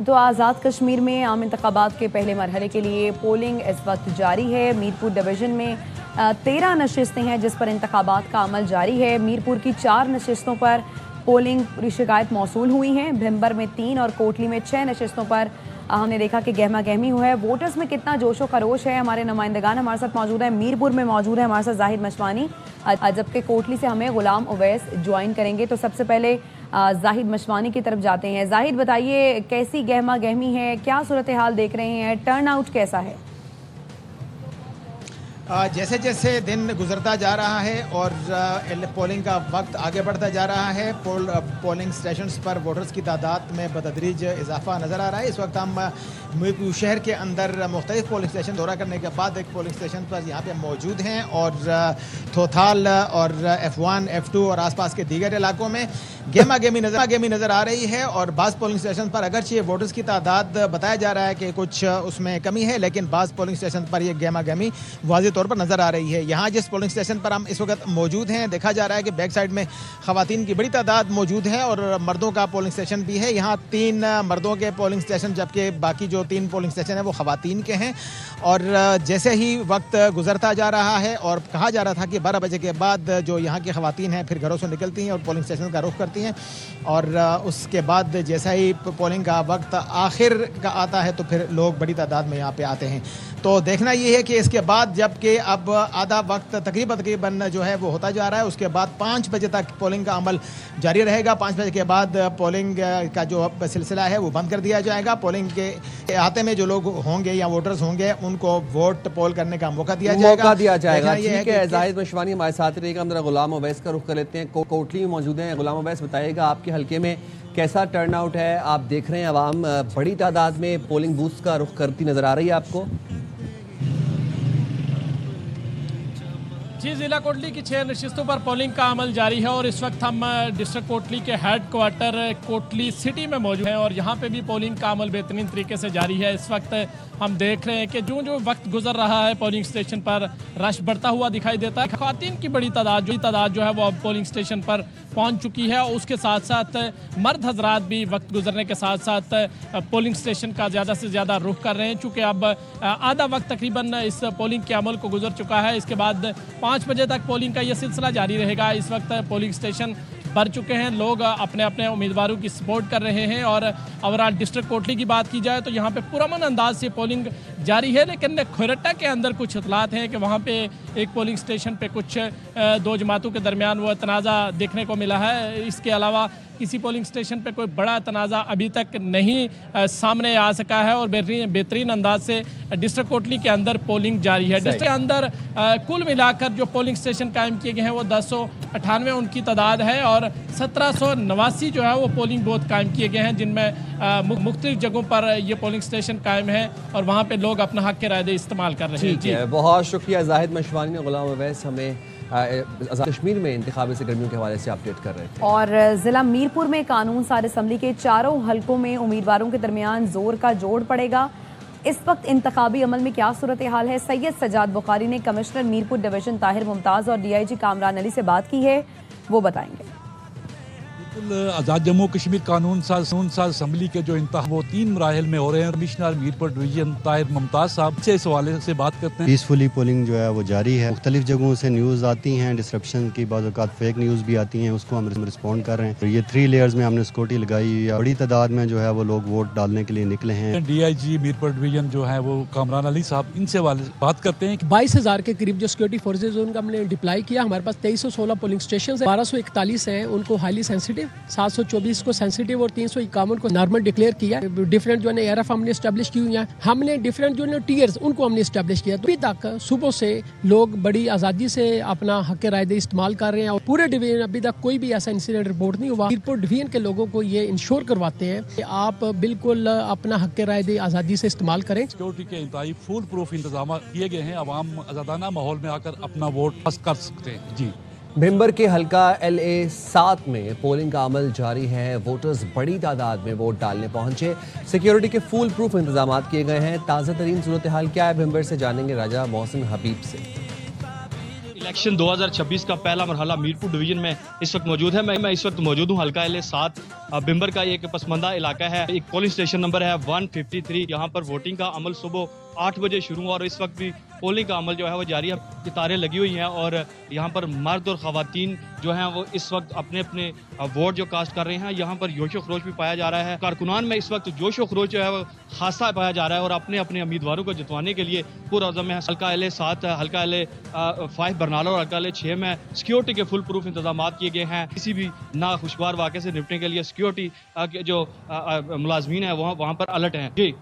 तो आज़ाद कश्मीर में आम इंतखाबात के पहले मरहले के लिए पोलिंग इस वक्त जारी है। मीरपुर डिवीज़न में 13 नशिस्तें हैं जिस पर इंतखाबात का अमल जारी है। मीरपुर की 4 नशिस्तों पर पोलिंग पूरी शिकायत मौसूल हुई हैं। भिम्बर में 3 और कोटली में 6 नशिस्तों पर हमने देखा कि गहमा गहमी हुआ है। वोटर्स में कितना जोशो खरोश है, हमारे नुमाइंदगान हमारे साथ मौजूद है। मीरपुर में मौजूद है हमारे साथ जाहिद मशवानी, जबकि कोटली से हमें गुलाम उवैस ज्वाइन करेंगे। तो सबसे पहले जाहिद मशवानी की तरफ जाते हैं। जाहिद बताइए, कैसी गहमा गहमी है, क्या सूरत हाल देख रहे हैं, टर्न आउट कैसा है? जैसे जैसे दिन गुजरता जा रहा है और पोलिंग का वक्त आगे बढ़ता जा रहा है, पोलिंग स्टेशंस पर वोटर्स की तादाद में बतदरीज इजाफा नज़र आ रहा है। इस वक्त हम मीरपुर शहर के अंदर मुख्तलिफ पोलिंग स्टेशन दौरा करने के बाद एक पोलिंग स्टेशन पर यहाँ पे मौजूद हैं और थोथाल और F1, F2 और आसपास के दीगर इलाकों में गहमा गहमी नज़र आ रही है। और बाज़ पोलिंग स्टेशन पर अगरचे वोटर्स की तादाद बताया जा रहा है कि कुछ उसमें कमी है, लेकिन बाज़ पोलिंग स्टेशन पर यह गहमा गहमी वाज़ेह तौर पर नज़र आ रही है। यहाँ जिस पोलिंग स्टेशन पर हम इस वक्त मौजूद हैं, देखा जा रहा है कि बैक साइड में ख़वातीन की बड़ी तादाद मौजूद है और मर्दों का पोलिंग स्टेशन भी है। यहाँ 3 मर्दों के पोलिंग स्टेशन, जबकि बाकी जो 3 पोलिंग स्टेशन है वो ख़वातीन के हैं। और जैसे ही वक्त गुजरता जा रहा है और कहा जा रहा था कि 12 बजे के बाद जो यहाँ की ख़वातीन हैं फिर घरों से निकलती हैं और पोलिंग स्टेशन का रुख करती हैं, और उसके बाद जैसा ही पोलिंग का वक्त आखिर का आता है तो फिर लोग बड़ी तादाद में यहाँ पे आते हैं। तो देखना ये है कि इसके बाद, जबकि अब आधा वक्त तकरीबन जो है वो होता जा रहा है, उसके बाद 5 बजे तक पोलिंग का अमल जारी रहेगा। 5 बजे के बाद पोलिंग का जो सिलसिला है वो बंद कर दिया जाएगा। पोलिंग के अहाते में जो लोग होंगे या वोटर्स होंगे उनको वोट पोल करने का मौका दिया जाएगा। ठीक है, जाहिद मशवानी हमारे साथ रहेगा। हम जरा गुलाम उवैस का रुख कर लेते हैं, कोटली में मौजूद हैं। गुलाम उवैस, बताइएगा आपके हल्के में कैसा टर्न आउट है? आप देख रहे हैं आवाम बड़ी तादाद में पोलिंग बूथ्स का रुख करती नजर आ रही है आपको? जी, ज़िला कोटली की 6 नशिस्तों पर पोलिंग का अमल जारी है और इस वक्त हम डिस्ट्रिक्ट कोटली के हेड क्वार्टर कोटली सिटी में मौजूद हैं और यहाँ पे भी पोलिंग का अमल बेहतरीन तरीके से जारी है। इस वक्त हम देख रहे हैं कि जो वक्त गुजर रहा है पोलिंग स्टेशन पर रश बढ़ता हुआ दिखाई देता है। ख़वातीन की बड़ी तादाद जो है वो अब पोलिंग स्टेशन पर पहुँच चुकी है। उसके साथ साथ मर्द हजरात भी वक्त गुजरने के साथ साथ पोलिंग स्टेशन का ज़्यादा से ज़्यादा रुख कर रहे हैं, चूँकि अब आधा वक्त तकरीबन इस पोलिंग के अमल को गुजर चुका है। इसके बाद 5 बजे तक पोलिंग का यह सिलसिला जारी रहेगा। इस वक्त पोलिंग स्टेशन भर चुके हैं, लोग अपने अपने उम्मीदवारों की सपोर्ट कर रहे हैं। और ओवरऑल डिस्ट्रिक्ट कोटली की बात की जाए तो यहाँ पे पुरअमन अंदाज से पोलिंग जारी है, लेकिन खोरट्टा के अंदर कुछ इतलात हैं कि वहाँ पे एक पोलिंग स्टेशन पे कुछ 2 जमातों के दरमियान वो तनाज़ा देखने को मिला है। इसके अलावा किसी पोलिंग स्टेशन पे कोई बड़ा तनाज़ा अभी तक नहीं सामने आ सका है और बेहतरीन अंदाज से डिस्ट्रिक्ट कोटली के अंदर पोलिंग जारी है। डिस्ट्रिक्ट के अंदर कुल मिलाकर जो पोलिंग स्टेशन कायम किए गए हैं वो 1098 उनकी तादाद है और 1789 जो है वो पोलिंग बूथ कायम किए गए हैं, जिनमें मुख्तलिफ जगहों पर ये पोलिंग स्टेशन कायम है और वहाँ पर लोग अपना हक के राय इस्तेमाल कर रहे हैं। ठीक है, बहुत शुक्रिया जाहिद मशवानी ने। गुलाम उवैस हमें आज़ाद कश्मीर में इंतखाबी सरगर्मियों के हवाले से अपडेट कर रहे थे। और ज़िला मीरपुर में कानून साज असम्बली के 4 हल्कों में उम्मीदवारों के दरमियान जोर का जोड़ पड़ेगा। इस वक्त इंतखाबी अमल में क्या सूरत हाल है? सैयद सजाद बुखारी ने कमिश्नर मीरपुर डिवीज़न ताहिर मुमताज़ और DIG कामरान अली से बात की है, वो बताएंगे। आज़ाद जम्मू कश्मीर कानून साज असम्बली के जो इंतखाब वो 3 मराहिल में हो रहे हैं। कमिश्नर मीरपुर डिवीजन ताहिर मुमताज साहब से इस हवाले से बात करते हैं। पीसफुली पोलिंग जो है वो जारी है। मुख्तलिफ जगहों से न्यूज़ आती हैं, डिस्ट्रप्शन की, बाज़ औक़ात फेक न्यूज़ भी आती हैं, उसको हम रिस्पॉन्ड कर रहे हैं। तो ये 3 लेयर्स में हमने सिक्योरिटी लगाई, बड़ी तादाद में जो है वो लोग वोट डालने के लिए निकले हैं। DIG मीरपुर डिवीजन जो है वो कामरान अली साहब, इनसे बात करते हैं। 22,000 के करीब जो सिक्योरिटी फोर्सेज उनका हमने डिप्लाई किया। हमारे पास 2316 पोलिंग स्टेशन है, 1241 हैं उनको हाईली सेंसिटिव, 724 को सेंसिटिव और 351 को नॉर्मल डिक्लेयर किया। डिफरेंट जो है ARF हमने एस्टेब्लिश की हुई है। हमने डिफरेंट जो है टीयर्स उनको हमने एस्टेब्लिश किया। अभी तक सुबह से लोग बड़ी आज़ादी से अपना हक राय इस्तेमाल कर रहे हैं और पूरे डिवीजन अभी तक कोई भी ऐसा इंसिडेंट रिपोर्ट नहीं हुआ। मीरपुर डिवीजन के लोगों को ये इंश्योर करवाते हैं कि आप बिल्कुल अपना हक राय आज़ादी से इस्तेमाल करें। सिक्योरिटी के इंतहाई फुल प्रूफ इंतजाम किए गए हैं, आवाम आज़ादाना माहौल में आकर अपना वोट कर सकते हैं। जी, भिम्बर के हल्का LA 7 में पोलिंग का अमल जारी है। वोटर्स बड़ी तादाद में वोट डालने पहुंचे। सिक्योरिटी के फुल प्रूफ इंतजाम किए गए हैं। ताज़ा तरीन सूरत हाल क्या है भिम्बर से जानेंगे राजा मोहसिन हबीब से। इलेक्शन 2026 का पहला मरहला मीरपुर डिवीजन में इस वक्त मौजूद है। मैं इस वक्त मौजूद हूँ हल्का LA7 बिम्बर का एक पसमानदा इलाका है। एक पोलिंग स्टेशन नंबर है 153। यहाँ पर वोटिंग का अमल सुबह 8 बजे शुरू हुआ और इस वक्त भी पोलिंग का अमल जो है वो जारी है। कतारें लगी हुई हैं और यहाँ पर मर्द और ख़वातीन जो हैं वो इस वक्त अपने अपने वोट जो कास्ट कर रहे हैं। यहाँ पर जोशो खरोश भी पाया जा रहा है। कारकुनान में इस वक्त जोशो खरोश जो है वो खासा पाया जा रहा है और अपने अपने उम्मीदवारों को जितवाने के लिए पुरअज़म है। हल्का LA7, हल्का LA5 बरनाला और हल्का LA6 में सिक्योरिटी के फुल प्रूफ इंतजाम किए गए हैं। किसी भी नाखुशगवार वाक़े से निपटने के लिए सिक्योरिटी जो मुलाजमीन है वहाँ पर अलर्ट हैं। जी।